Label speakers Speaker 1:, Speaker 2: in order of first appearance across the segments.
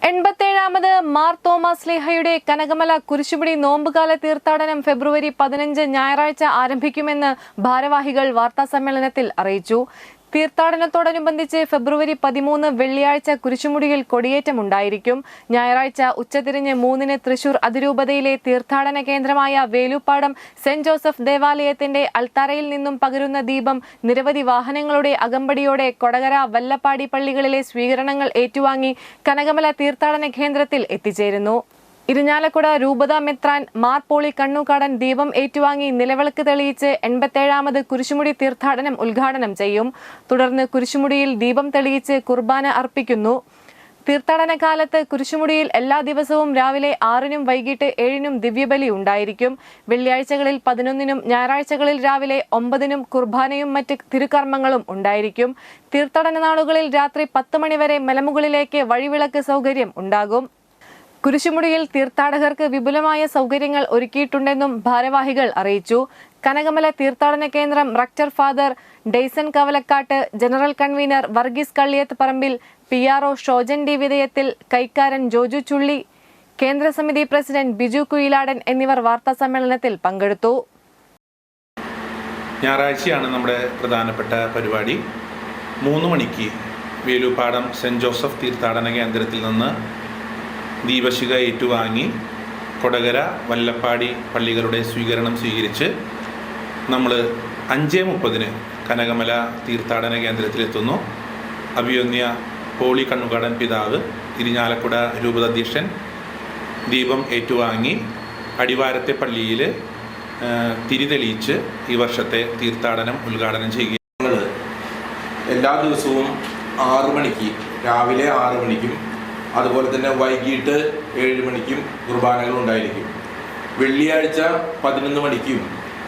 Speaker 1: 87ാമത് Mar Thomas ശ്ലീഹയുടെ Kanakamala Kurisumudi നോമ്പുകാല തീർത്ഥാടനം ഫെബ്രുവരി 15 ഞായറാഴ്ച ആരംഭിക്കുമെന്ന് ഭാരവാഹികൾ വാർത്താസമ്മേളനത്തിൽ അറിയിച്ചു. തീർത്ഥാടനത്തോടനുബന്ധിച്ച് ഫെബ്രുവരി 13 വെള്ളിയാഴ്ച കുരിശുമുടിയിൽ കൊടിയേറ്റമുണ്ടായിരിക്കും. ഞായറാഴ്ച ഉച്ചതിരിഞ്ഞ് 3-ന് തൃശൂർ അതിരൂപതയിലെ തീർത്ഥാടന കേന്ദ്രമായ വേലുപ്പാടം സെന്റ് ജോസഫ് ദേവാലയത്തിന്റെ അൾത്താരയിൽ നിന്നും പകരുന്ന ദീപം നിരവധി വാഹനങ്ങളുടെ അകമ്പടിയോടെ കൊടകര, വല്ലപ്പാടി പള്ളികളിലെ സ്വീകരണങ്ങൾ ഏറ്റുവാങ്ങി കനകമല തീർത്ഥാടന കേന്ദ്രത്തിൽ എത്തിച്ചേരുന്നു. ഇരിഞ്ഞാലക്കുട രൂപതാ മെത്രാൻ മാർ പോളി കണ്ണൂക്കാടൻ ദീപം ഏറ്റുവാങ്ങി നിലവിളക്ക് തെളിയിച്ച് 87ാമത് കുരിശുമുടി തീർത്ഥാടനം ഉദ്ഘാടനം ചെയ്യും. തുടർന്ന് കുരിശുമുടിയിൽ ദീപം തെളിയിച്ച് കുർബാന അർപ്പിക്കുന്നു. തീർത്ഥാടന കാലത്ത് കുരിശുമുടിയിൽ എല്ലാ ദിവസവും രാവിലെ 6-നും വൈകിട്ട് 7-നും ദിവ്യബലി ഉണ്ടായിരിക്കും. വെള്ളിയാഴ്ചകളിൽ 11-നും ഞായറാഴ്ചകളിൽ രാവിലെ 9-നും കുർബാനയും മറ്റ് തിരുക്കർമ്മങ്ങളും ഉണ്ടായിരിക്കും. തീർത്ഥാടന നാളുകളിൽ രാത്രി 10 മണിവരെ മലമുകളിലേക്ക് വഴിവിളക്ക് സൗകര്യം ഉണ്ടാകും. കുരിശുമുടിയിൽ തീർത്ഥാടകർക്ക് വിപുലമായ സൗകര്യങ്ങൾ ഒരുക്കിയിട്ടുണ്ടെന്നും ഭാരവാഹികൾ അറിയിച്ചു. കനകമല തീർത്ഥാടന കേന്ദ്രം rector father Daison Kavalakkatt, general convener Varghese Kalliyath Parambil, PRO Shojan D Vidheyathil, കൈക്കാരൻ ജോജു ചുള്ളി, കേന്ദ്രസമിതി പ്രസിഡന്റ് ബിജു കുയിലാടൻ എന്നിവർ വാർത്താസമ്മേളനത്തിൽ പങ്കെടുത്തു.
Speaker 2: ഞായറാഴ്ചയാണ് നമ്മുടെ പ്രധാനപ്പെട്ട പരിപാടി. 3 മണിക്ക് വേലുപ്പാടം സെന്റ് ജോസഫ് തീർത്ഥാടന കേന്ദ്രത്തിൽ നിന്ന് ദീപശിഖ ഏറ്റുവാങ്ങി കൊടകര, വല്ലപ്പാടി പള്ളികളുടെ സ്വീകരണം സ്വീകരിച്ച് നമ്മൾ 5:30-ന് കനകമല തീർത്ഥാടന കേന്ദ്രത്തിലെത്തുന്നു. അഭിവന്യ പോളി കണ്ണുകാടൻ പിതാവ്, ഇരിഞ്ഞാലക്കുട രൂപതാധ്യക്ഷൻ ദീപം ഏറ്റുവാങ്ങി അടിവാരത്തെ പള്ളിയിൽ തിരിതെളിയിച്ച് ഈ വർഷത്തെ തീർത്ഥാടനം ഉദ്ഘാടനം ചെയ്യുക.
Speaker 3: എല്ലാ ദിവസവും 6 മണിക്ക്, രാവിലെ 6 മണിക്കും അതുപോലെ തന്നെ വൈകിട്ട് 7 മണിക്കും കുർബാനകൾ ഉണ്ടായിരിക്കും. വെള്ളിയാഴ്ച 11 മണിക്കും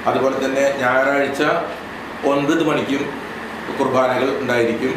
Speaker 3: അതുപോലെ തന്നെ ഞായറാഴ്ച 9 മണിക്കും കുർബാനകൾ ഉണ്ടായിരിക്കും.